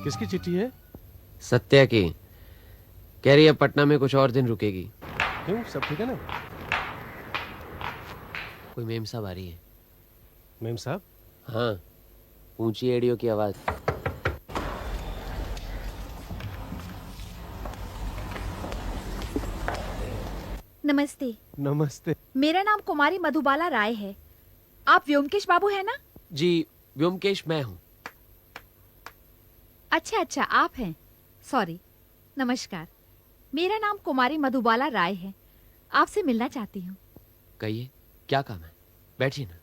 किसकी चिट्ठी है? सत्या की। कह रही है पटना में कुछ और दिन रुकेगी। क्यों, सब ठीक है ना? कोई मेम साहब आ रही है। मेम साहब? हाँ, ऊंची एड़ियों की आवाज। नमस्ते। नमस्ते। मेरा नाम कुमारी मधुबाला राय है। आप व्योमकेश बाबू है ना? जी, व्योमकेश मैं हूँ। अच्छा अच्छा, आप हैं। सॉरी। नमस्कार, मेरा नाम कुमारी मधुबाला राय है। आपसे मिलना चाहती हूँ। कहिए, क्या काम है? बैठिए ना।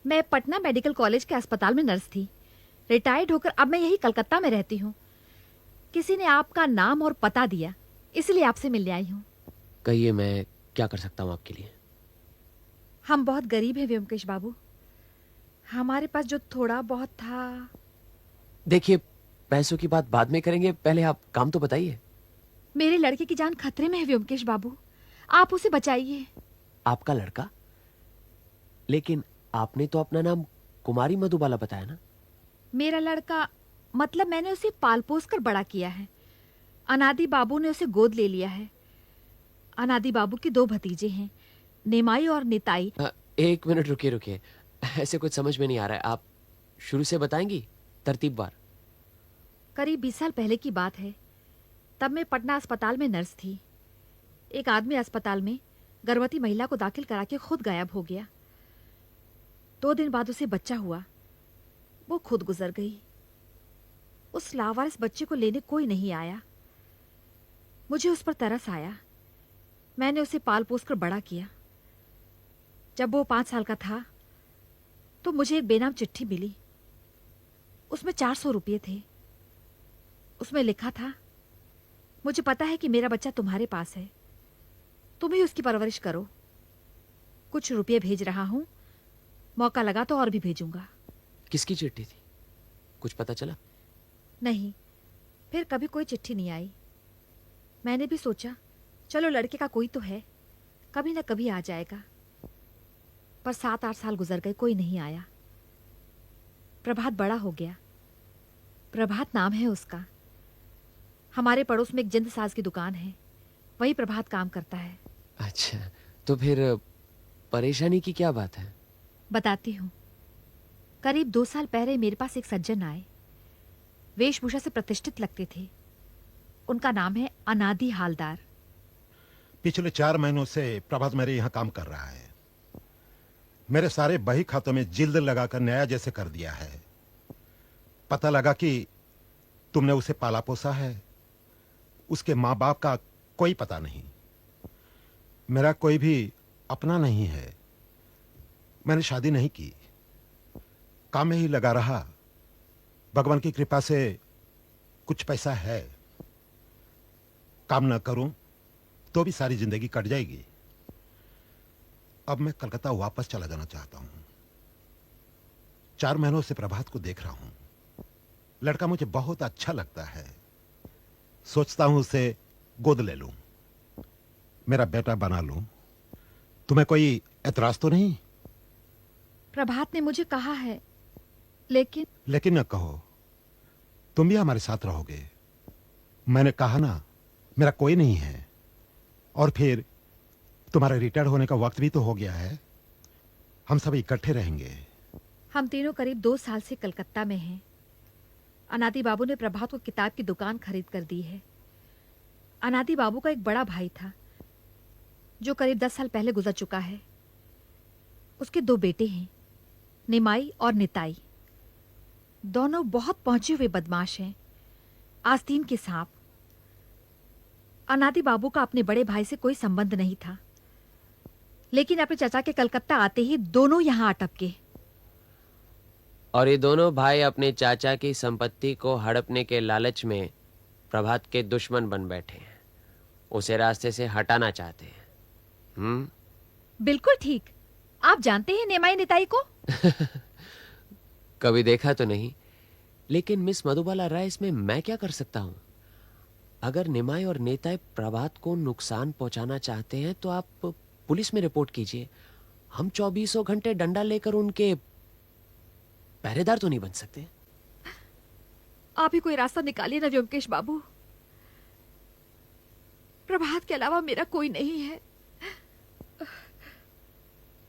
मैं पटना मेडिकल कॉलेज के अस्पताल में नर्स थी। रिटायर्ड होकर अब मैं यही कलकत्ता में रहती हूँ। किसी ने आपका नाम और पता दिया, इसलिए आपसे मिलने आई हूँ। कहिए, मैं क्या कर सकता हूँ आपके लिए? हम बहुत गरीब हैं व्योमकेश बाबू। हमारे पास जो थोड़ा बहुत था। देखिए, पैसों की बात बाद में करेंगे, पहले आप काम तो बताइए। मेरे लड़के की जान खतरे में है व्योमकेश बाबू, आप उसे बचाइए। आपका लड़का? लेकिन आपने तो अपना नाम कुमारी मधुबाला बताया ना? मेरा लड़का मतलब मैंने उसे पाल पोस कर बड़ा किया है। अनादि बाबू ने उसे गोद ले लिया है। अनादि बाबू के 2 भतीजे हैं, नेमाई और निताई। एक मिनट रुकिए रुकिए, ऐसे कुछ समझ में नहीं आ रहा है। आप शुरू से बताएंगी, तरतीबवार। करीब 20 साल पहले की बात है। तब मैं पटना अस्पताल में नर्स थी। एक आदमी अस्पताल में गर्भवती महिला को दाखिल करा के खुद गायब हो गया। 2 दिन बाद उसे बच्चा हुआ। वो खुद गुजर गई। उस लावारिस बच्चे को लेने कोई नहीं आया। मुझे उस पर तरस आया। मैंने उसे पाल पोस कर बड़ा किया। जब वो 5 साल का था तो मुझे एक बेनाम चिट्ठी मिली। उसमें 400 रुपये थे। उसमें लिखा था, मुझे पता है कि मेरा बच्चा तुम्हारे पास है, तुम ही उसकी परवरिश करो। कुछ रुपये भेज रहा हूं, मौका लगा तो और भी भेजूंगा। किसकी चिट्ठी थी? कुछ पता चला? नहीं, फिर कभी कोई चिट्ठी नहीं आई। मैंने भी सोचा चलो लड़के का कोई तो है, कभी ना कभी आ जाएगा। पर 7-8 साल गुजर गए, कोई नहीं आया। प्रभात बड़ा हो गया। प्रभात नाम है उसका। हमारे पड़ोस में एक जिंद साज की दुकान है, वही प्रभात काम करता है। अच्छा, तो फिर परेशानी की क्या बात है? बताती हूँ। करीब 2 साल पहले मेरे पास एक सज्जन आए। वेशभूषा से प्रतिष्ठित लगते थे। उनका नाम है अनादि हालदार। पिछले 4 महीनों से प्रभात मेरे यहाँ काम कर रहा है। मेरे सारे बही खातों में जिल्द लगाकर नया जैसे कर दिया है। पता लगा कि तुमने उसे पाला पोसा है। उसके माँ बाप का कोई पता नहीं। मेरा कोई भी अपना नहीं है। मैंने शादी नहीं की, काम में ही लगा रहा। भगवान की कृपा से कुछ पैसा है। काम ना करूं तो भी सारी जिंदगी कट जाएगी। अब मैं कलकत्ता वापस चला जाना चाहता हूं। 4 महीनों से प्रभात को देख रहा हूं। लड़का मुझे बहुत अच्छा लगता है। सोचता हूं उसे गोद ले लूं, मेरा बेटा बना लूं। तुम्हें कोई एतराज तो नहीं? प्रभात ने मुझे कहा है, लेकिन न कहो, तुम भी हमारे साथ रहोगे। मैंने कहा ना, मेरा कोई नहीं है। और फिर तुम्हारे रिटायर होने का वक्त भी तो हो गया है। हम सब इकट्ठे रहेंगे। हम तीनों करीब 2 साल से कलकत्ता में हैं। अनादि बाबू ने प्रभात को किताब की दुकान खरीद कर दी है। अनादि बाबू का एक बड़ा भाई था जो करीब 10 साल पहले गुजर चुका है। उसके 2 बेटे हैं, निमाई और निताई। दोनों बहुत पहुंचे हुए बदमाश हैं, आस्तीन के सांप। अनादि बाबू का अपने बड़े भाई से कोई संबंध नहीं था, लेकिन अपने चाचा के कलकत्ता आते ही दोनों यहां अटके। और ये दोनों भाई अपने चाचा की संपत्ति को हड़पने के लालच में प्रभात के दुश्मन बन बैठे हैं। उसे रास्ते से हटाना चाहते हैं। बिल्कुल ठीक। आप जानते हैं नेमाई निताई को? कभी देखा तो नहीं, लेकिन मिस मधुबाला राय, इसमें मैं क्या कर सकता हूं? अगर निमाई और नेताई प्रभात को नुकसान पहुंचाना चाहते हैं तो आप पुलिस में रिपोर्ट कीजिए। हम 24 घंटे डंडा लेकर उनके पहरेदार तो नहीं बन सकते। आप ही कोई रास्ता निकालिए ना व्योमकेश बाबू। प्रभात के अलावा मेरा कोई नहीं है।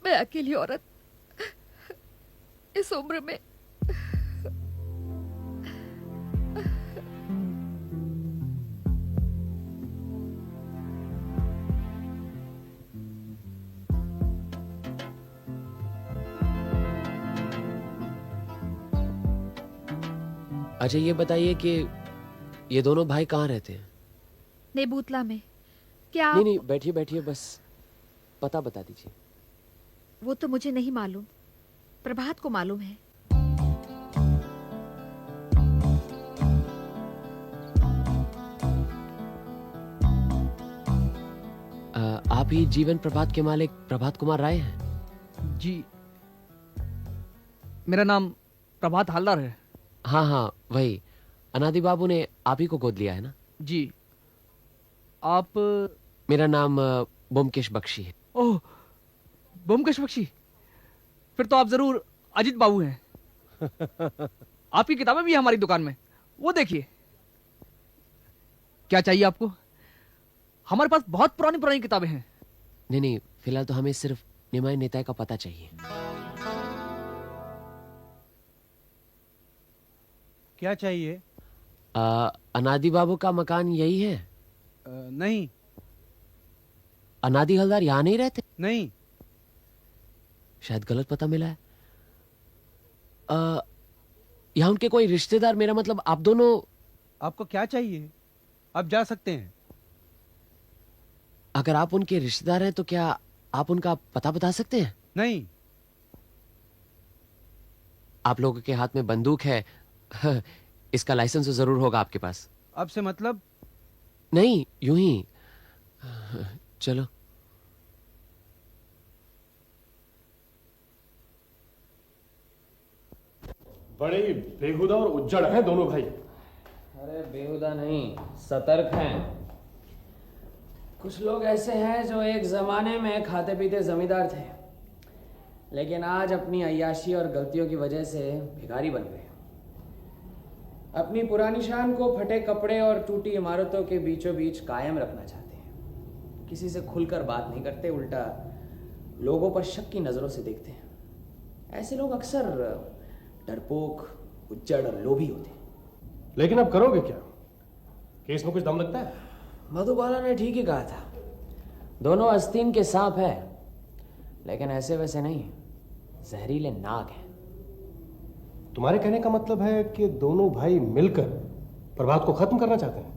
मैं अकेली औरत इस उम्र में। अच्छा ये बताइए कि ये दोनों भाई कहाँ रहते हैं? नेबूतला में। क्या नहीं नहीं, बैठिए बैठिए, बस पता बता दीजिए। वो तो मुझे नहीं मालूम, प्रभात को मालूम है। आप ही जीवन प्रभात के मालिक प्रभात कुमार राय हैं? जी, मेरा नाम प्रभात हालदार है। हाँ हाँ वही। अनादि बाबू ने आप ही को गोद लिया है ना? जी। आप? मेरा नाम ब्योमकेश बख्शी है। ओह, ब्योमकेश बख्शी। फिर तो आप जरूर अजीत बाबू हैं। आपकी किताबें भी हैं हमारी दुकान में, वो देखिए। क्या चाहिए आपको? हमारे पास बहुत पुरानी पुरानी किताबें हैं। नहीं नहीं, फिलहाल तो हमें सिर्फ निमाई नेताय का पता चाहिए। क्या चाहिए? अनादि बाबू का मकान यही है? नहीं। अनादि हलदार यहाँ नहीं रहते? नहीं। शायद गलत पता मिला है। यहाँ उनके कोई रिश्तेदार, मेरा मतलब आप दोनों। आपको क्या चाहिए? आप जा सकते हैं। अगर आप उनके रिश्तेदार हैं तो क्या आप उनका पता बता सकते हैं? नहीं। आप लोगों के हाथ में बंदूक है, इसका लाइसेंस तो जरूर होगा आपके पास। आपसे मतलब? नहीं, यूं ही। चलो। बड़े ही बेहुदा और उज्जड़ हैं दोनों भाई। अरे बेहुदा नहीं, सतर्क हैं। कुछ लोग ऐसे हैं जो एक जमाने में खाते पीते जमींदार थे, लेकिन आज अपनी अय्याशी और गलतियों की वजह से भिखारी बन गए। अपनी पुरानी शान को फटे कपड़े और टूटी इमारतों के बीचों बीच कायम रखना चाहते हैं। किसी से खुलकर बात नहीं करते, उल्टा लोगों पर शक की नजरों से देखते हैं। ऐसे लोग अक्सर डरपोक, उज्जड़ और लोभी होते हैं। लेकिन अब करोगे क्या? केस में कुछ दम लगता है? मधुबाला ने ठीक ही कहा था, दोनों आस्तीन के सांप है, लेकिन ऐसे वैसे नहीं, जहरीले नाग हैं। तुम्हारे कहने का मतलब है कि दोनों भाई मिलकर प्रभात को खत्म करना चाहते हैं?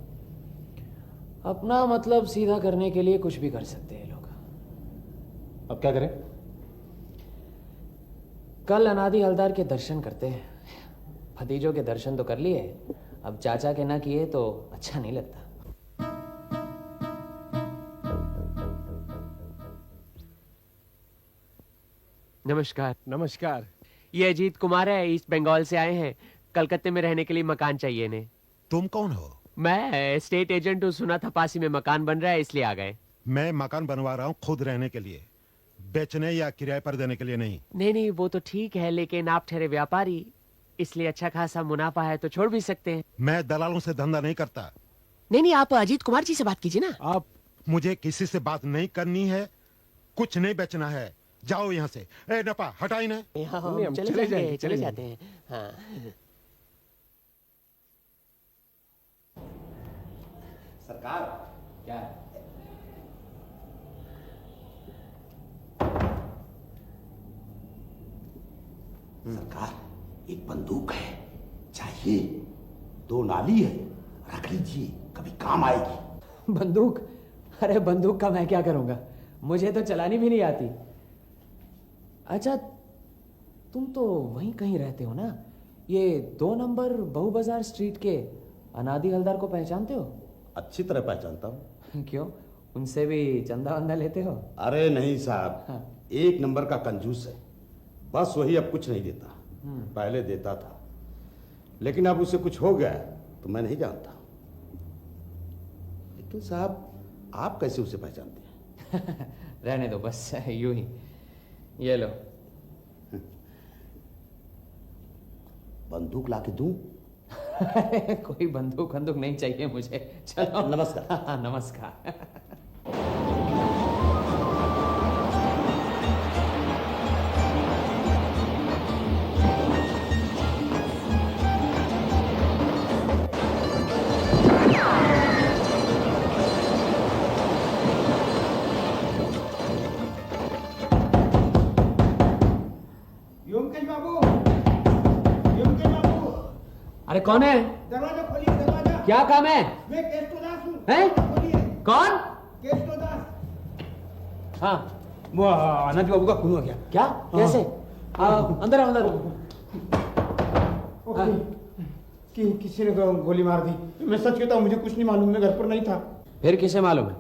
अपना मतलब सीधा करने के लिए कुछ भी कर सकते हैं लोग। अब क्या करें? कल अनादि हलदार के दर्शन करते हैं। भतीजों के दर्शन तो कर लिए, अब चाचा के ना किए तो अच्छा नहीं लगता। नमस्कार। नमस्कार। ये अजीत कुमार है, ईस्ट बंगाल से आए हैं। कलकत्ते में रहने के लिए मकान चाहिए इन्हें। तुम कौन हो? मैं स्टेट एजेंट हूँ, सुना था पासी में मकान बन रहा है इसलिए आ गए। मैं मकान बनवा रहा हूँ खुद रहने के लिए, बेचने या किराए पर देने के लिए नहीं। नहीं नहीं, वो तो ठीक है, लेकिन आप ठहरे व्यापारी, इसलिए अच्छा खासा मुनाफा है तो छोड़ भी सकते हैं। मैं दलालों से धंधा नहीं करता। नहीं नहीं, आप अजीत कुमार जी से बात कीजिए ना। आप? मुझे किसी से बात नहीं करनी है, कुछ नहीं बेचना है, जाओ यहाँ से। ए नपा, हटाई ना। हम चले जाते हैं। हाँ। सरकार, क्या है? सरकार एक बंदूक है, चाहिए? 2 नाली है, रख लीजिए, कभी काम आएगी। बंदूक? अरे बंदूक का मैं क्या करूंगा, मुझे तो चलानी भी नहीं आती। अच्छा, तुम तो वहीं कहीं रहते हो ना? ये 2 नंबर बहु बाजार स्ट्रीट के अनादि हलदार को पहचानते हो? अच्छी तरह पहचानता हूँ। क्यों, उनसे भी चंदा वंदा लेते हो? अरे नहीं साहब, हाँ। 1 नंबर का कंजूस है, बस वही अब कुछ नहीं देता। पहले देता था, लेकिन अब उसे कुछ हो गया तो मैं नहीं जानता। लेकिन साहब, आप कैसे उसे पहचानते हैं? रहने दो बस यूं ही। ये लो। बंदूक ला के दूं? कोई बंदूक बंदूक नहीं चाहिए मुझे। चलो नमस्कार। नमस्कार। योमकेश बाबू, योमकेश बाबू, अरे कौन है? दरवाजा खोलिए, दरवाजा। क्या काम है? मैं केष्टोदास हूँ। हैं? खोलिए। कौन? केष्टोदास। हाँ। वो आनंद बाबू का खून हो गया। क्या? कैसे? अंदर आओ, अंदर आओ। किसी ने गोली मार दी। मैं सच कहता हूँ, मुझे कुछ नहीं मालूम, मैं घर पर नहीं था। फिर किसे मालूम है?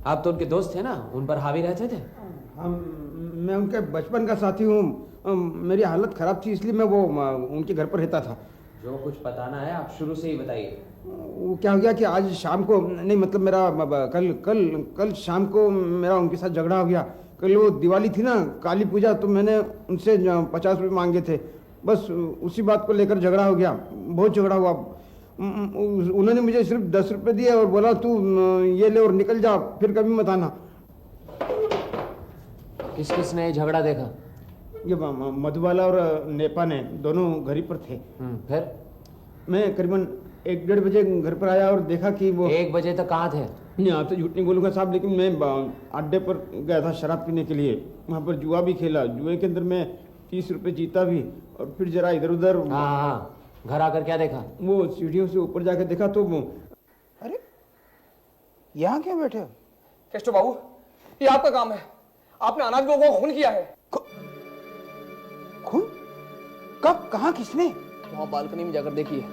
आप तो उनके दोस्त थे ना, उन पर हावी रहते थे। मैं उनके बचपन का साथी हूँ। मेरी हालत खराब थी, इसलिए मैं वो उनके घर पर रहता था। जो कुछ बताना है आप शुरू से ही बताइए। वो क्या हो गया कि आज शाम को, नहीं मतलब मेरा कल कल कल शाम को मेरा उनके साथ झगड़ा हो गया। कल वो दिवाली थी ना, काली पूजा, तो मैंने उनसे 50 रुपये मांगे थे। बस उसी बात को लेकर झगड़ा हो गया, बहुत झगड़ा हुआ। उन्होंने मुझे सिर्फ 10 रुपये दिए और बोला तू ये ले और निकल जा, फिर कभी मत आना। किस किस ने झगड़ा देखा? ये मधुबाला और नेपा ने, दोनों घर ही पर थे। फिर? मैं करीबन 1-1:30 बजे घर पर आया और देखा कि वो 1 बजे तक कहाँ थे? नहीं, आपसे झूठ नहीं बोलूंगा साहब, लेकिन मैं अड्डे पर गया था शराब पीने के लिए। वहाँ पर जुआ भी खेला, जुए के अंदर मैं 30 रुपये जीता भी, और फिर जरा इधर उधर। हाँ। घर आकर क्या देखा? वो सीढ़ियों से ऊपर जाके देखा तो वो, अरे यहाँ क्यों बैठे हो? केष्टो बाबू, ये आपका काम है। आपने अनाज को खून किया है। खून? कब, कहाँ, किसने? वहाँ बालकनी में जाकर देखिए।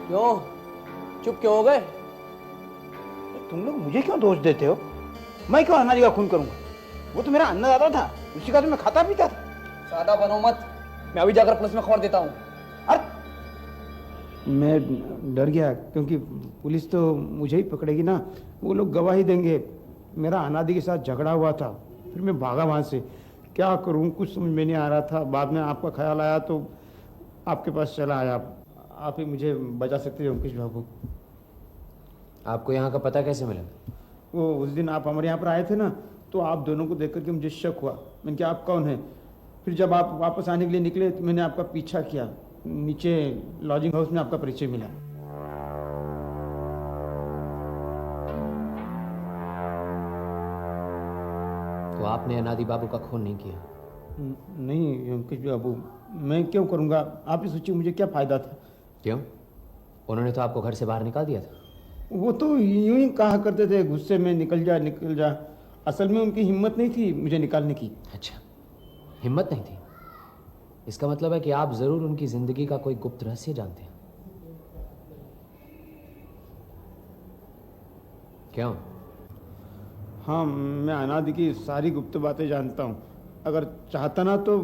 क्यों चुप क्यों हो गए? तुम लोग मुझे क्यों दोष देते हो? मैं क्यों अनाज का खून करूंगा? वो तो मेरा अन्नदाता था, उसी का तो मैं खाता पीता था। सादा बनो मत, मैं अभी जाकर पुलिस में खबर देता हूँ। अरे मैं डर गया, क्योंकि पुलिस तो मुझे ही पकड़ेगी ना। वो लोग गवाही देंगे। मेरा अनादि के साथ झगड़ा हुआ था, फिर मैं भागा वहाँ से। क्या करूँ, कुछ समझ में नहीं आ रहा था। बाद में आपका ख्याल आया तो आपके पास चला आया। आप ही मुझे बचा सकते हैं योमकेश बाबू। आपको यहाँ का पता कैसे मिला? वो उस दिन आप हमारे यहाँ पर आए थे ना, तो आप दोनों को देख करके मुझे शक हुआ। मैंने कहा आप कौन हैं? फिर जब आप वापस आने के लिए निकले तो मैंने आपका पीछा किया। नीचे लॉजिंग हाउस में आपका परिचय मिला। तो आपने अनादि बाबू का खून नहीं किया? नहीं योमकेश बाबू, मैं क्यों करूँगा? आप ही सोचिए, मुझे क्या फ़ायदा था? क्यों? उन्होंने तो आपको घर से बाहर निकाल दिया था। वो तो यूं ही कहा करते थे गुस्से में, निकल जा निकल जा। असल में उनकी हिम्मत नहीं थी मुझे निकालने की। अच्छा, हिम्मत नहीं थी? इसका मतलब है कि आप जरूर उनकी जिंदगी का कोई गुप्त रहस्य जानते हैं। क्यों? हाँ, मैं अनादि की सारी गुप्त बातें जानता हूँ। अगर चाहता ना तो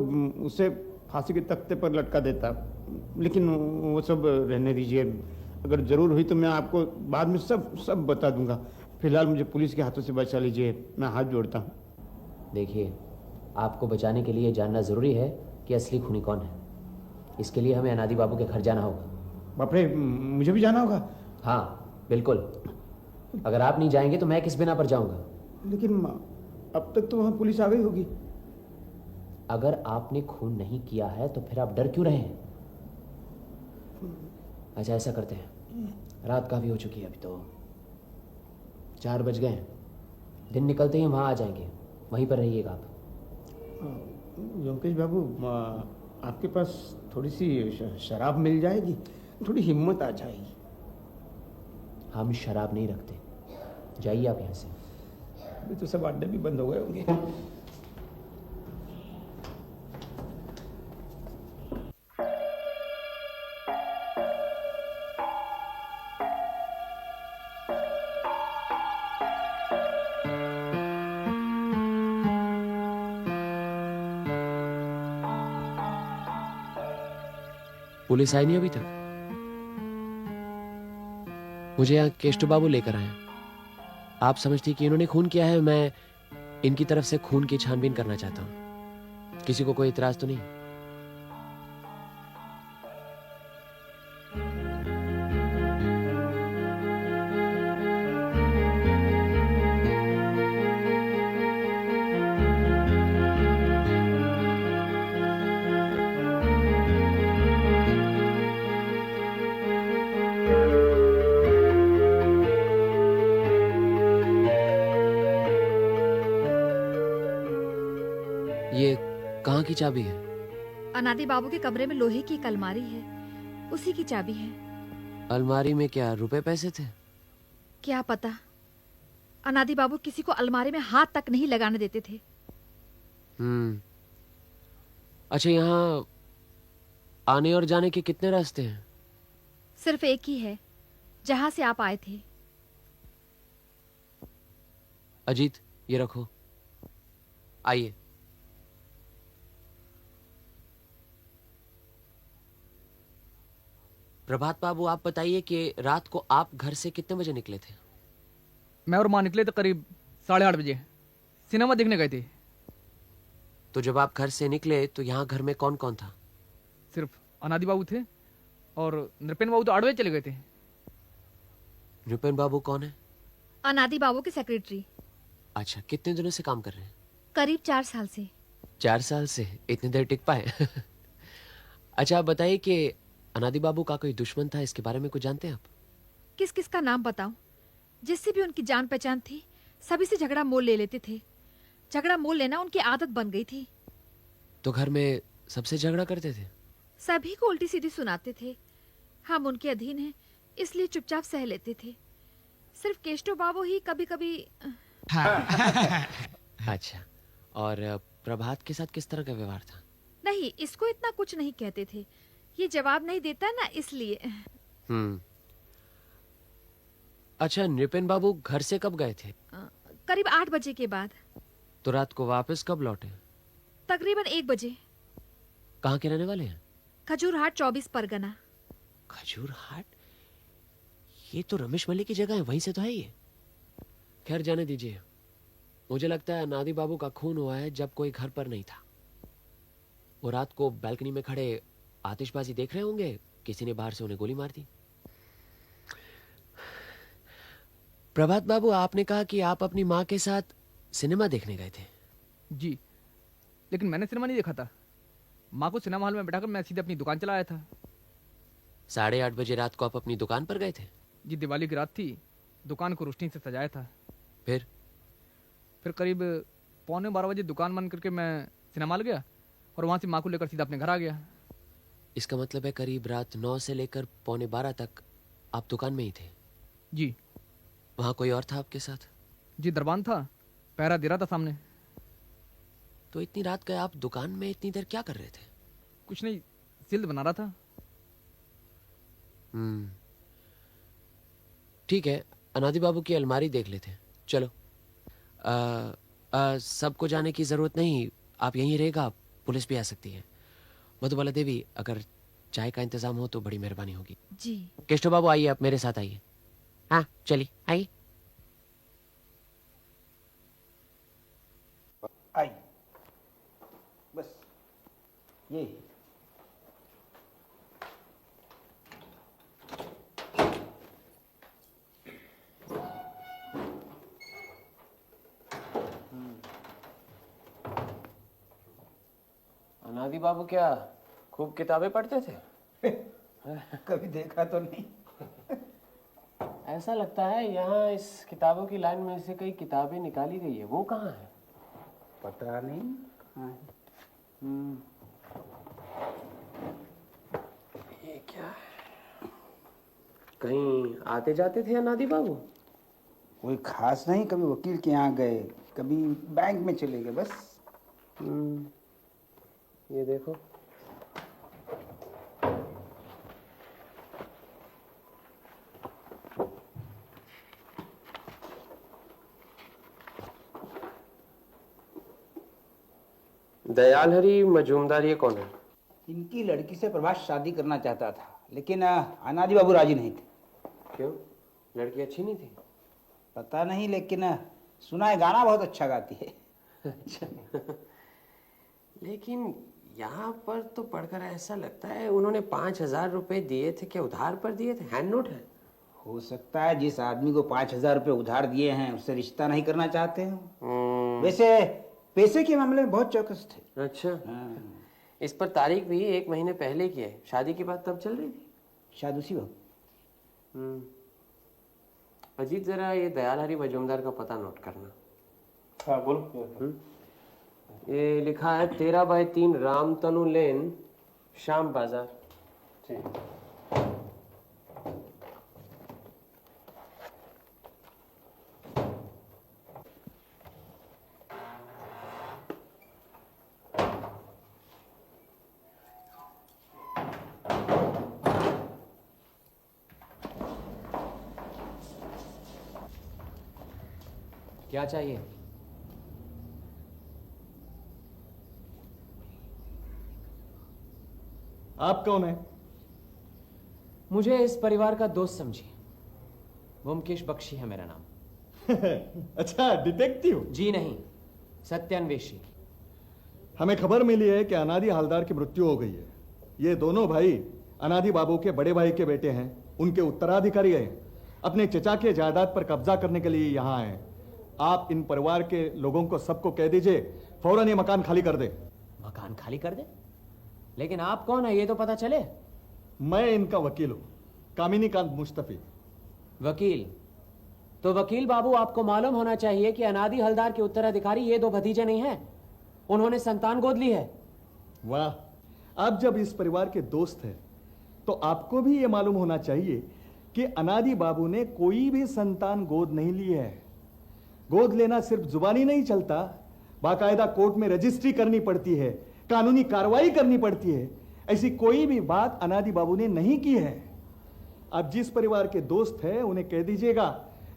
उसे फांसी के तख्ते पर लटका देता, लेकिन वो सब रहने दीजिए। अगर ज़रूर हुई तो मैं आपको बाद में सब बता दूंगा। फिलहाल मुझे पुलिस के हाथों से बचा लीजिए, मैं हाथ जोड़ता हूँ। देखिए, आपको बचाने के लिए जानना ज़रूरी है कि असली खूनी कौन है। इसके लिए हमें अनादि बाबू के घर जाना होगा। बाप रे, मुझे भी जाना होगा? हाँ बिल्कुल। अगर आप नहीं जाएंगे तो मैं किस बिना पर जाऊंगा? लेकिन अब तक तो वहाँ पुलिस आ गई होगी। अगर आपने खून नहीं किया है तो फिर आप डर क्यों रहे हैं? अच्छा, ऐसा करते हैं, रात काफ़ी हो चुकी है, अभी तो 4 बज गए हैं। दिन निकलते ही हम वहाँ आ जाएंगे, वहीं पर रहिएगा आप। योमकेश बाबू, आपके पास थोड़ी सी शराब मिल जाएगी? थोड़ी हिम्मत आ जाएगी। हम शराब नहीं रखते, जाइए आप यहाँ से। अभी तो सब अड्डे भी बंद हो गए होंगे। पुलिस आई नहीं अभी तक? मुझे यहाँ केष्टू बाबू लेकर आए। आप समझती कि इन्होंने खून किया है? मैं इनकी तरफ से खून की छानबीन करना चाहता हूँ। किसी को कोई इतराज तो नहीं? ये कहाँ की चाबी है? अनादि बाबू के कमरे में लोहे की एक अलमारी है, उसी की चाबी है। अलमारी में क्या रुपए पैसे थे? क्या पता, अनादि बाबू किसी को अलमारी में हाथ तक नहीं लगाने देते थे। अच्छा, यहाँ आने और जाने के कितने रास्ते हैं? सिर्फ एक ही है, जहां से आप आए थे। अजीत, ये रखो, आइए। प्रभात बाबू, आप बताइए कि रात को आप घर से कितने बजे निकले थे? मैं और माँ निकले थे करीब 8:30 बजे, सिनेमा देखने गए थे। तो जब आप घर से निकले तो यहाँ घर में कौन कौन था? सिर्फ अनादि बाबू थे और नृपेन बाबू तो 8 बजे चले गए थे। नृपेन बाबू कौन है? अनादि बाबू के सेक्रेटरी। अच्छा, कितने दिनों से काम कर रहे हैं? करीब 4 साल से। 4 साल से? इतनी देर टिक पाए? अच्छा, आप बताइए कि अनादि बाबू का कोई दुश्मन था, इसके बारे में कुछ जानते हैं आप? किस किस का नाम बताऊं? जिससे भी उनकी जान पहचान थी, सभी से झगड़ा मोल ले लेते थे। झगड़ा मोल लेना उनकी आदत बन गई थी। तो घर में सबसे झगड़ा करते थे? सभी को उल्टी सीधी सुनाते थे। हम उनके अधीन हैं, इसलिए चुपचाप सह लेते थे। सिर्फ केष्टो बाबू ही कभी कभी। अच्छा, और प्रभात के साथ किस तरह का व्यवहार था? नहीं, इसको इतना कुछ नहीं कहते थे। ये जवाब नहीं देता ना, इसलिए। अच्छा, नृपेन बाबू घर से कब गए थे? करीब 8 बजे के बाद। तो रात को वापस कब लौटे? तकरीबन 1 बजे। कहाँ के रहने वाले हैं? खजूरहाट 24 परगना। खजूरहाट? ये तो रमेश मलिक की जगह है, वहीं से तो है ये। खैर, जाने दीजिए। मुझे लगता है अनादि बाबू का खून हुआ है जब कोई घर पर नहीं था। वो रात को बालकनी में खड़े आतिशबाजी देख रहे होंगे, किसी ने बाहर से उन्हें गोली मार दी। प्रभात बाबू, आपने कहा कि आप अपनी माँ के साथ सिनेमा देखने गए थे। जी, लेकिन मैंने सिनेमा नहीं देखा था। माँ को सिनेमा हॉल में बैठाकर मैं सीधे अपनी दुकान चला आया था। 8:30 बजे रात को आप अपनी दुकान पर गए थे? जी, दिवाली की रात थी, दुकान को रोशनी से सजाया था। फिर करीब 11:45 बजे दुकान बंद करके मैं सिनेमा हॉल गया और वहां से माँ को लेकर सीधा अपने घर आ गया। इसका मतलब है करीब रात 9 से लेकर 11:45 तक आप दुकान में ही थे? जी। वहां कोई और था आपके साथ? जी, दरबान था, पहरा दे रहा था सामने। तो इतनी रात गए आप दुकान में इतनी देर क्या कर रहे थे? कुछ नहीं, जिल्द बना रहा था। ठीक है, अनादि बाबू की अलमारी देख लेते हैं। चलो। सबको जाने की जरूरत नहीं, आप यहीं रहेगा, पुलिस भी आ सकती है। मधुबाला देवी, अगर चाय का इंतजाम हो तो बड़ी मेहरबानी होगी। जी। केशव बाबू, आइए, आप मेरे साथ आइए। हाँ, चलिए, आइए। आइए, बस ये। अनादि बाबू क्या खूब किताबें पढ़ते थे? कभी देखा तो नहीं। ऐसा लगता है यहाँ इस किताबों की लाइन में से कई किताबें निकाली गई है। वो कहाँ है? पता नहीं कहाँ है। ये क्या है? कहीं आते जाते थे अनादि बाबू? कोई खास नहीं, कभी वकील के यहाँ गए, कभी बैंक में चले गए, बस। ये देखो। दयाल हरि मजूमदार ये कौन है? इनकी लड़की से प्रभास शादी करना चाहता था, लेकिन अनादि बाबू राजी नहीं थे। क्यों? लड़की अच्छी नहीं थी? पता नहीं, लेकिन सुना है गाना बहुत अच्छा गाती है। अच्छा। लेकिन यहाँ पर तो पढ़कर ऐसा लगता है उन्होंने 5,000 रुपए दिए थे। क्या उधार पर दिए थे? हैंड नोट है? हो सकता है जिस आदमी को 5,000 रुपये उधार दिए हैं उससे रिश्ता नहीं करना चाहते हैं। वैसे पैसे के मामले में बहुत चौकस थे। अच्छा। हाँ। इस पर तारीख भी 1 महीने पहले की है। शादी की बात तब चल रही थी? शायद उसी वक्त। अजीत, जरा ये दयाल हरि मजूमदार का पता नोट करना। हाँ बोलो। ये लिखा है 13/3 रामतनु लेन, शाम बाजार। ठीक। क्या चाहिए? आप कौन है? मुझे इस परिवार का दोस्त समझिए। ब्योमकेश बख्शी है मेरा नाम। अच्छा, डिटेक्टिव? जी नहीं, सत्यान्वेषी। हमें खबर मिली है कि अनादि हवलदार की मृत्यु हो गई है। ये दोनों भाई अनादि बाबू के बड़े भाई के बेटे हैं, उनके उत्तराधिकारी हैं। अपने चचा के जायदाद पर कब्जा करने के लिए यहाँ आए। आप इन परिवार के लोगों को सबको कह दीजिए फौरन ये मकान खाली कर दे। मकान खाली कर दे? लेकिन आप कौन है ये तो पता चले। मैं इनका वकील हूं, कामिनी कांत मुस्तफी। वकील? तो वकील बाबू, आपको मालूम होना चाहिए कि अनादि हवलदार के उत्तराधिकारी ये 2 भतीजे नहीं हैं। उन्होंने संतान गोद ली है। वाह, आप जब इस परिवार के दोस्त हैं तो आपको भी ये मालूम होना चाहिए कि अनादि बाबू ने कोई भी संतान गोद नहीं ली है। गोद लेना सिर्फ जुबानी नहीं चलता, बाकायदा कोर्ट में रजिस्ट्री करनी पड़ती है, कानूनी कार्रवाई करनी पड़ती है। ऐसी कोई भी बात अनादि बाबू ने नहीं की है। आप जिस परिवार के दोस्त हैं उन्हें कह दीजिएगा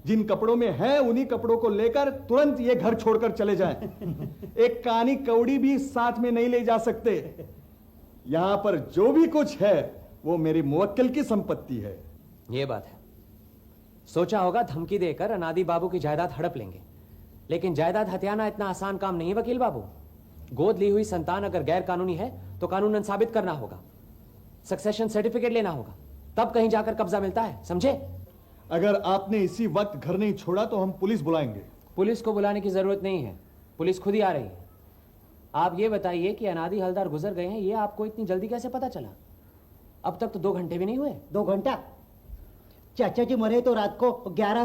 जिन कपड़ों में है उन्हीं कपड़ों को लेकर तुरंत ये घर छोड़कर चले जाएं। एक कानी कौड़ी भी साथ में नहीं ले जा सकते। यहां पर जो भी कुछ है वो मेरी मुवक्किल की संपत्ति है। ये बात है। सोचा होगा धमकी देकर अनादि बाबू की जायदाद हड़प लेंगे, लेकिन जायदाद हथियाना इतना आसान काम नहीं है वकील बाबू। गोद ली हुई संतान अगर गैर कानूनी है तो कानूनन साबित करना होगा, सक्सेशन सर्टिफिकेट लेना होगा, तब कहीं जाकर कब्जा मिलता है, समझे? अगर आपने इसी वक्त घर नहीं छोड़ा तो हम पुलिस बुलाएंगे। पुलिस को बुलाने की जरूरत नहीं है, पुलिस खुद ही आ रही है। आप ये बताइए कि अनादि हवलदार गुजर गए हैं, ये आपको इतनी जल्दी कैसे पता चला? अब तक तो 2 घंटे भी नहीं हुए। 2 घंटा? चाचा जी मरे तो रात को 11।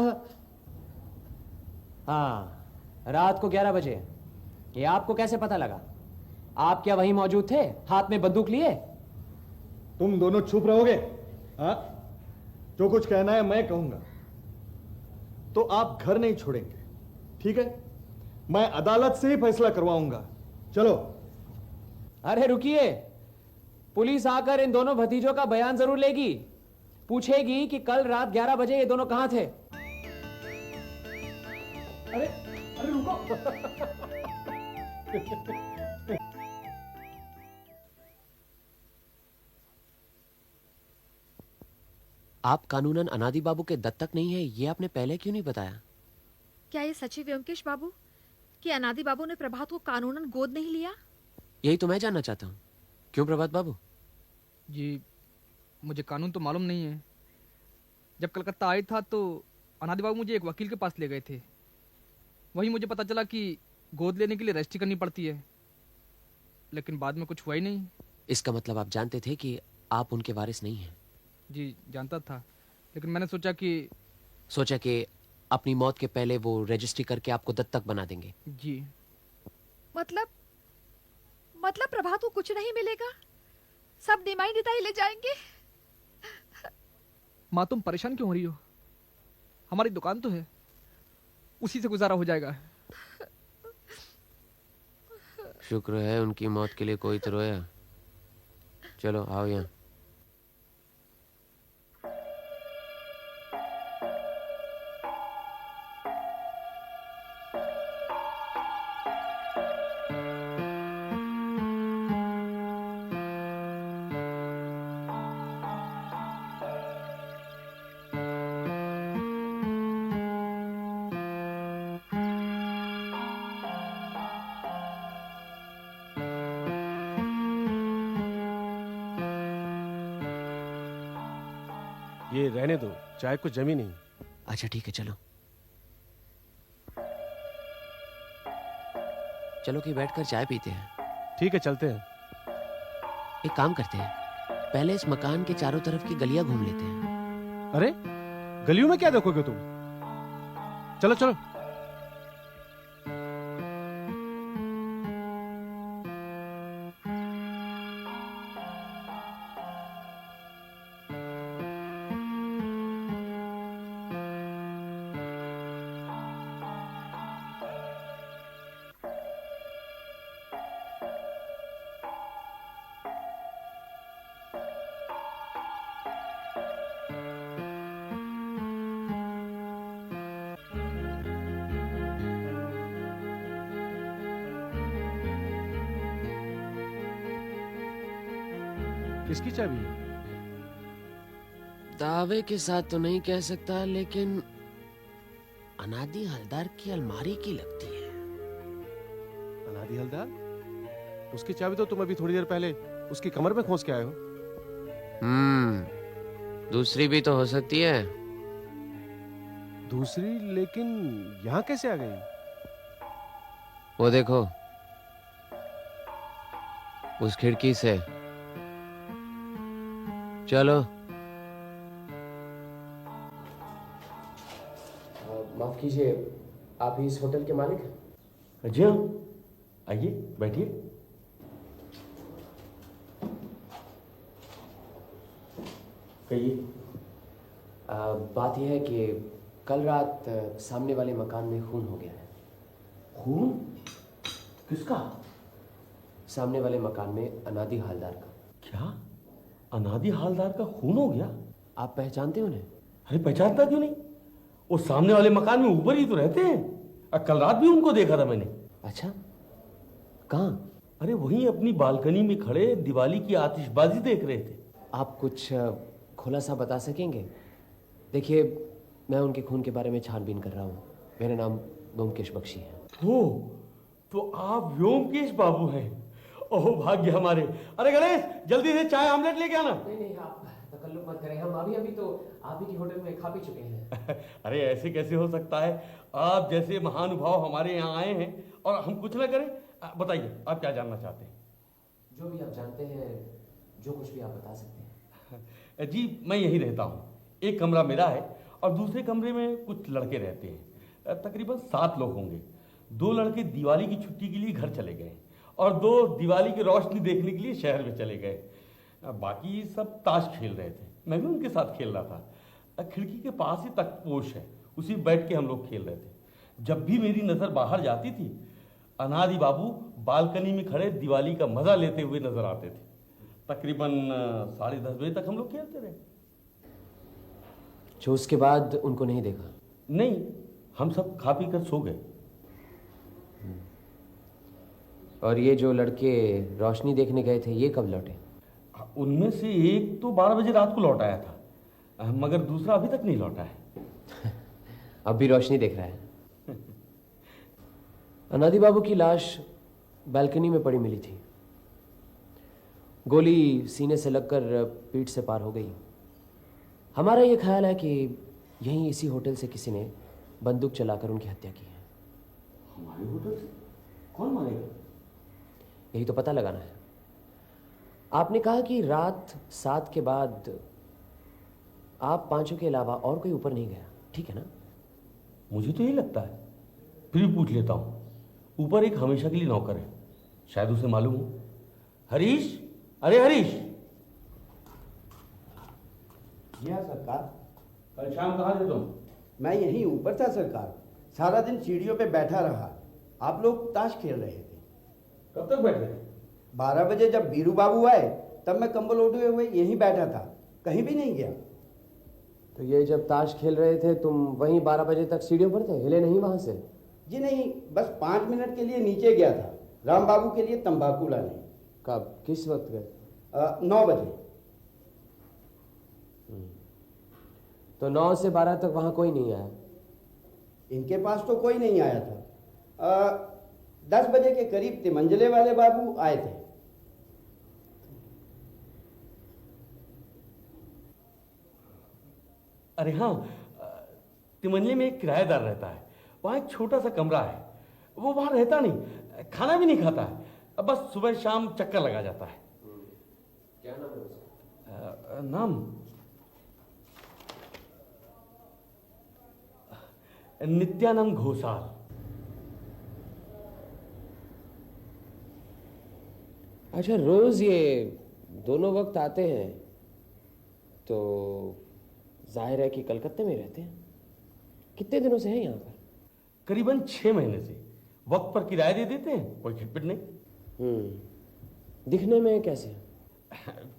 हाँ, रात को 11 बजे। ये आपको कैसे पता लगा? आप क्या वहीं मौजूद थे, हाथ में बंदूक लिए? तुम दोनों चुप रहोगे? हाँ, जो कुछ कहना है मैं कहूंगा। तो आप घर नहीं छोड़ेंगे, ठीक है? मैं अदालत से ही फैसला करवाऊंगा। चलो। अरे रुकिए, पुलिस आकर इन दोनों भतीजों का बयान जरूर लेगी, पूछेगी कि कल रात 11 बजे ये दोनों कहां थे। अरे अरे रुको। आप कानूनन अनादि बाबू के दत्तक नहीं है, ये आपने पहले क्यों नहीं बताया? क्या ये सच है व्योमकेश बाबू कि अनादि बाबू ने प्रभात को कानूनन गोद नहीं लिया? यही तो मैं जानना चाहता हूँ। क्यों प्रभात बाबू? जी, मुझे कानून तो मालूम नहीं है। जब कलकत्ता आई था तो अनादि बाबू मुझे एक वकील के पास ले गए थे। वहीं मुझे पता चला कि गोद लेने के लिए रजिस्ट्री करनी पड़ती है, लेकिन बाद में कुछ हुआ ही नहीं। इसका मतलब आप जानते थे कि आप उनके वारिस नहीं हैं? जी जानता था, लेकिन मैंने सोचा कि अपनी मौत के पहले वो रजिस्ट्री करके आपको दत्तक बना देंगे। जी। मतलब प्रभात को कुछ नहीं मिलेगा, सब निमाई निताई ले जाएंगे। माँ तुम परेशान क्यों हो रही हो? हमारी दुकान तो है, उसी से गुजारा हो जाएगा। शुक्र है उनकी मौत के लिए कोई तो रोया। चलो आओ यहाँ। ये रहने दो, चाय कुछ जमी नहीं। अच्छा ठीक है, चलो चलो कि बैठकर चाय पीते हैं। ठीक है, चलते हैं। एक काम करते हैं, पहले इस मकान के चारों तरफ की गलियां घूम लेते हैं। अरे गलियों में क्या देखोगे तुम? चलो चलो। किसकी चाबी है? दावे के साथ तो नहीं कह सकता, लेकिन अनादि हलदार की अलमारी की लगती है। अनादि हलदार? उसकी चाबी तो तुम अभी थोड़ी देर पहले उसकी कमर में खोस के आए हो। दूसरी भी तो हो सकती है। दूसरी? लेकिन यहाँ कैसे आ गई? वो देखो, उस खिड़की से। चलो। माफ कीजिए, आप ही इस होटल के मालिक हैं? जी हाँ, आइए बैठिए। कहिए। बात यह है कि कल रात सामने वाले मकान में खून हो गया है। खून? किसका? सामने वाले मकान में अनादि हालदार का। क्या अनादि हालदार का खून हो गया? आप पहचानते हो उन्हें? अरे पहचानता क्यों नहीं, वो सामने वाले मकान में ऊपर ही तो रहते हैं। कल रात भी उनको देखा था मैंने। अच्छा, कहाँ? अरे वहीं अपनी बालकनी में खड़े दिवाली की आतिशबाजी देख रहे थे। आप कुछ खुलासा बता सकेंगे? देखिए, मैं उनके खून के बारे में छानबीन कर रहा हूँ। मेरा नाम ब्योमकेश बख्शी है। हो, तो आप व्योमकेश बाबू हैं। ओह भाग्य हमारे। अरे गणेश, जल्दी से चाय आमलेट लेके आना। नहीं, आप तकल्लुफ मत करें, हम अभी तो आप ही की होटल में खा पी चुके हैं। अरे ऐसे कैसे हो सकता है? आप जैसे महानुभाव हमारे यहाँ आए हैं और हम कुछ ना करें? बताइए, आप क्या जानना चाहते हैं? जो भी आप जानते हैं, जो कुछ भी आप बता सकते हैं। जी, मैं यहीं रहता हूँ। एक कमरा मेरा है और दूसरे कमरे में कुछ लड़के रहते हैं। तकरीबन 7 लोग होंगे। 2 लड़के दिवाली की छुट्टी के लिए घर चले गए और 2 दिवाली की रोशनी देखने के लिए शहर में चले गए। बाकी सब ताश खेल रहे थे, मैं भी उनके साथ खेल रहा था। खिड़की के पास ही तख्तपोश है, उसी बैठ के हम लोग खेल रहे थे। जब भी मेरी नज़र बाहर जाती थी, अनादि बाबू बालकनी में खड़े दिवाली का मजा लेते हुए नजर आते थे। तकरीबन 10:30 बजे तक हम लोग खेलते रहे। जो उसके बाद उनको नहीं देखा? नहीं, हम सब खा पी कर सो गए। और ये जो लड़के रोशनी देखने गए थे, ये कब लौटे? उनमें से एक तो 12 बजे रात को लौट आया था, मगर दूसरा अभी तक नहीं लौटा है। अब भी रोशनी देख रहा है। अनादि बाबू की लाश बालकनी में पड़ी मिली थी। गोली सीने से लगकर पीठ से पार हो गई। हमारा ये ख्याल है कि यहीं इसी होटल से किसी ने बंदूक चलाकर उनकी हत्या की है। हमारे होटल से? कौन मारेगा? यही तो पता लगाना है। आपने कहा कि रात 7 के बाद आप पांचों के अलावा और कोई ऊपर नहीं गया, ठीक है ना? मुझे तो यही लगता है, फिर भी पूछ लेता हूँ। ऊपर एक हमेशा के लिए नौकर है, शायद उसे मालूम हो। हरीश, अरे हरीश। जी हाँ सरकार। कल शाम कहाँ थे तुम? मैं यहीं ऊपर था सरकार, सारा दिन सीढ़ियों पे बैठा रहा। आप लोग ताश खेल रहे थे। कब तक बैठे थे? 12 बजे जब बीरू बाबू आए तब मैं कंबल ओढ़े हुए यहीं बैठा था, कहीं भी नहीं गया। तो ये जब ताश खेल रहे थे तुम वहीं 12 बजे तक सीढ़ियों पर थे, हिले नहीं वहां से? जी नहीं, बस 5 मिनट के लिए नीचे गया था, राम बाबू के लिए तंबाकू लाने। कब, किस वक्त गए? 9 बजे। तो 9 से 12 तक वहां कोई नहीं आया? इनके पास तो कोई नहीं आया था। 10 बजे के करीब तिमंजले वाले बाबू आए थे। अरे हाँ, तिमंजले में एक किराएदार रहता है, वहाँ एक छोटा सा कमरा है। वो वहाँ रहता नहीं, खाना भी नहीं खाता है, बस सुबह शाम चक्कर लगा जाता है। क्या नाम है उसका? नाम नित्यानंद घोषाल। अच्छा, रोज ये दोनों वक्त आते हैं, तो जाहिर है कि कलकत्ते में रहते हैं। कितने दिनों से हैं यहाँ पर? करीबन 6 महीने से। वक्त पर किराया दे देते हैं, कोई खटपट नहीं। दिखने में कैसे?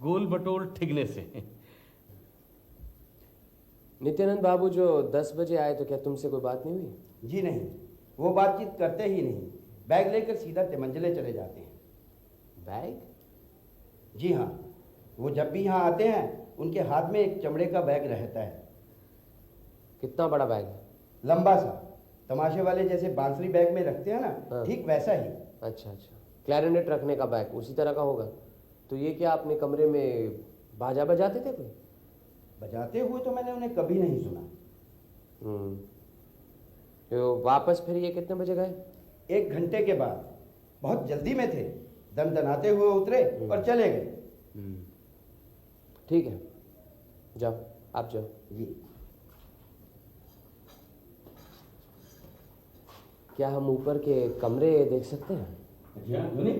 गोल बटोल ठिगने से। नित्यानंद बाबू जो 10 बजे आए, तो क्या तुमसे कोई बात नहीं हुई? जी नहीं, वो बातचीत करते ही नहीं, बैग लेकर सीधा तिमंजले चले जाते हैं। बैग? जी हाँ, वो जब भी यहाँ आते हैं उनके हाथ में एक चमड़े का बैग रहता है। कितना बड़ा बैग है? लंबा सा, तमाशे वाले जैसे बांसुरी बैग में रखते हैं ना, हाँ। ठीक वैसा ही। अच्छा अच्छा, क्लैरिनेट रखने का बैग उसी तरह का होगा। तो ये क्या अपने कमरे में बाजा बजाते थे कोई? बजाते हुए तो मैंने उन्हें कभी नहीं सुना। तो वापस फिर ये कितने बजे गए? 1 घंटे के बाद, बहुत जल्दी में थे, दनदनाते हुए उतरे और चले गए। ठीक है, जाओ, आप जाओ। जी। क्या हम ऊपर के कमरे देख सकते हैं? जी हाँ, क्यों नहीं?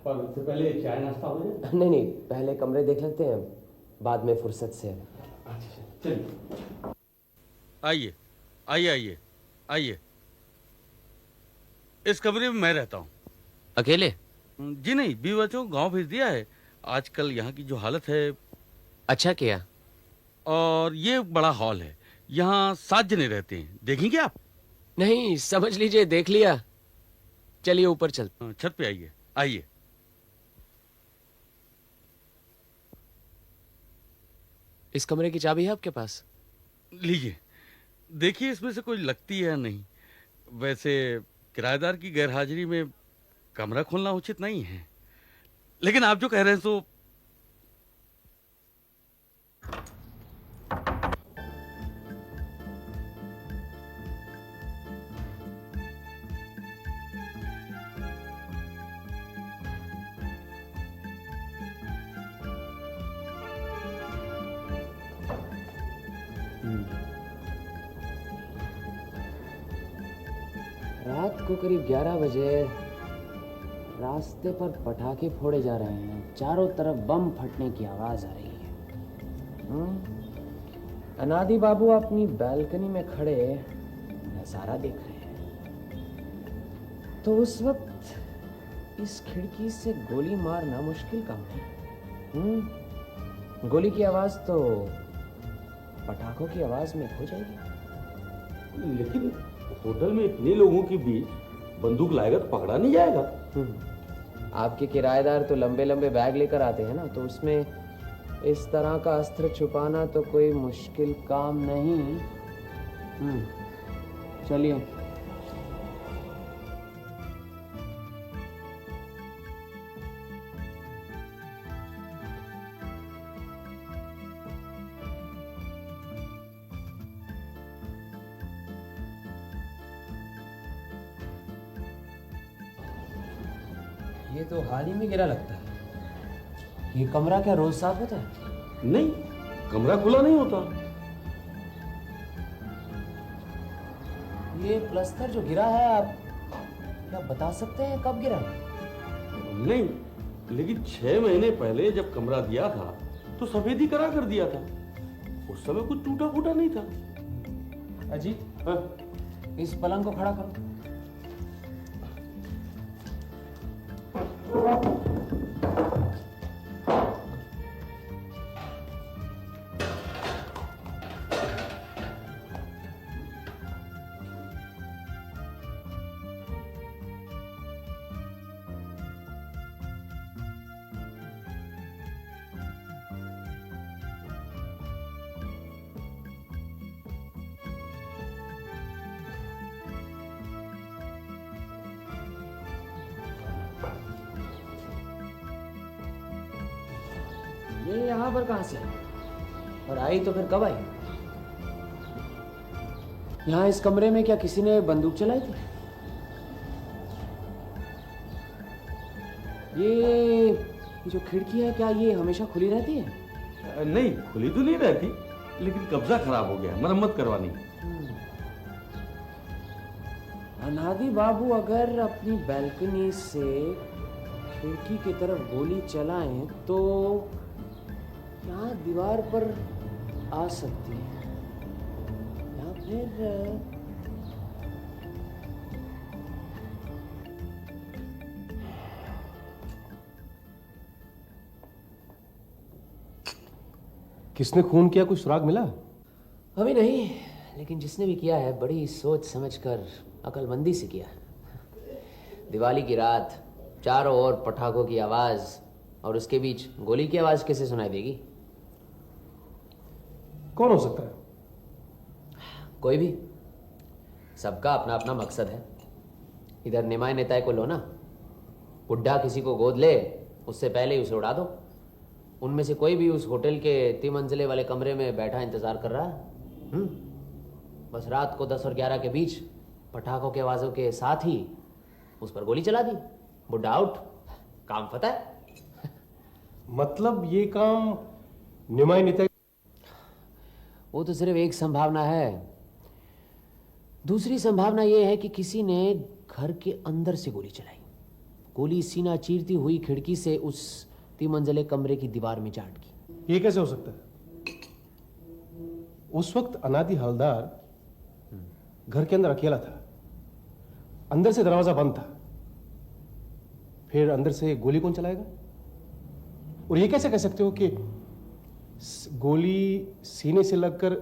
पर उससे पहले चाय नाश्ता हो जाए। नहीं नहीं, पहले कमरे देख लेते हैं, बाद में फुर्सत से। अच्छा चलिए। आइए आइए आइए आइए। इस कमरे में मैं रहता हूँ। अकेले? जी नहीं, बीवी बच्चों को गांव भेज दिया है। आजकल यहाँ की जो हालत है। अच्छा किया। और ये बड़ा हॉल है, यहाँ 7 जने रहते हैं। देखेंगे आप? नहीं, समझ लीजिए देख लिया। चलिए ऊपर चलते। छत पे आइए आइए। इस कमरे की चाबी है आपके पास? लीजिए, देखिए इसमें से कोई लगती है या नहीं। वैसे किराएदार की गैरहाजिरी में कमरा खोलना उचित नहीं है, लेकिन आप जो कह रहे हैं तो। रात को करीब 11 बजे रास्ते पर पटाखे फोड़े जा रहे हैं। चारों तरफ बम फटने की आवाज आ रही है। अनादि बाबू अपनी बालकनी में खड़े नजारा देख रहे हैं। तो उस वक्त इस खिड़की से गोली मारना मुश्किल काम है। गोली की आवाज तो पटाखों की आवाज में खो जाएगी। लेकिन होटल में इतने लोगों के बीच बंदूक लाएगा तो पकड़ा नहीं जाएगा। आपके किराएदार तो लंबे लंबे बैग लेकर आते हैं ना, तो उसमें इस तरह का अस्त्र छुपाना तो कोई मुश्किल काम नहीं। चलिए। ये तो हाल ही में गिरा लगता है। ये कमरा क्या रोज साफ होता है? नहीं, कमरा खुला नहीं होता। ये प्लस्तर जो गिरा है, आप क्या बता सकते हैं कब गिरा? नहीं, लेकिन 6 महीने पहले जब कमरा दिया था तो सफेदी करा कर दिया था। उस समय कुछ टूटा फूटा नहीं था। अजीत, इस पलंग को खड़ा करो। ये यहाँ पर कहाँ से आई? और आई तो फिर कब आई? यहाँ इस कमरे में क्या किसी ने बंदूक चलाई थी? ये जो खिड़की है क्या ये हमेशा खुली रहती है? नहीं, खुली तो नहीं रहती, लेकिन कब्जा खराब हो गया, मरम्मत करवानी। अनादि बाबू अगर अपनी बैल्कनी से खिड़की की तरफ गोली चलाएं तो यहाँ दीवार पर आ सकती है, या फिर किसने खून किया, कुछ सुराग मिला? अभी नहीं, लेकिन जिसने भी किया है बड़ी सोच समझकर अकलमंदी से किया। दिवाली की रात, चारों ओर पटाखों की आवाज और उसके बीच गोली की आवाज कैसे सुनाई देगी? कौन हो सकता है? कोई भी, सबका अपना अपना मकसद है। इधर निमाय नेताय को लो ना, बुड्ढा किसी को गोद ले उससे पहले ही उसे उड़ा दो। उनमें से कोई भी उस होटल के 3 मंजिले वाले कमरे में बैठा इंतजार कर रहा है। बस रात को 10 और 11 के बीच पटाखों की आवाजों के साथ ही उस पर गोली चला दी, बुड्ढा आउट, काम फतह। मतलब ये काम निमाई नेता? वो तो सिर्फ एक संभावना है। दूसरी संभावना यह है कि किसी ने घर के अंदर से गोली चलाई। गोली सीना चीरती हुई खिड़की से उस 3 मंजिले कमरे की दीवार में जा अटकी। ये कैसे हो सकता है? उस वक्त अनादि हवलदार घर के अंदर अकेला था, अंदर से दरवाजा बंद था, फिर अंदर से गोली कौन चलाएगा? और ये कैसे कह सकते हो कि गोली सीने से लगकर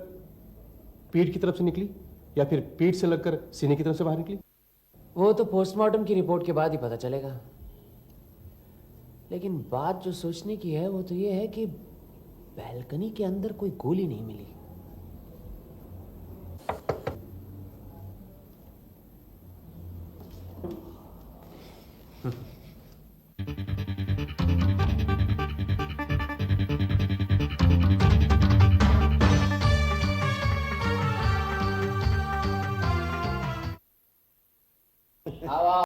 पीठ की तरफ से निकली या फिर पीठ से लगकर सीने की तरफ से बाहर निकली? वो तो पोस्टमार्टम की रिपोर्ट के बाद ही पता चलेगा। लेकिन बात जो सोचने की है वो तो ये है कि बैल्कनी के अंदर कोई गोली नहीं मिली।